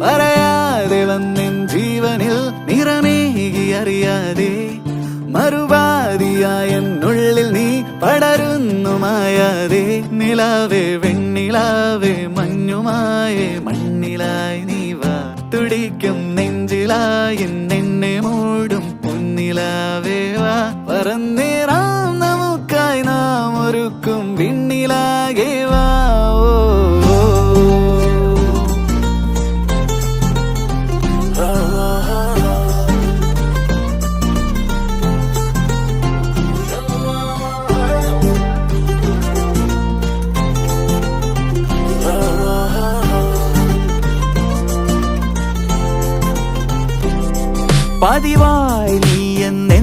പറയാതെ വന്നെൻ ജീവനിൽ നിറമേകി അറിയാതെ മറുപാതിയായ എന്നുള്ളിൽ നീ പടരുന്നു മായാതെ നിലാവേ വെണ്ണിലാവേ മഞ്ഞുമായേ മണ്ണിലായി നീ വാ തുടിക്കും നെഞ്ചിലായി എന്നെ മൂടും പൊന്നിലാവേ വാ പറന്നേറാം നമുക്കായി നാം ഒരുക്കും വിണ്ണിലാകെ വാ പതിവായി നീ എന്നെ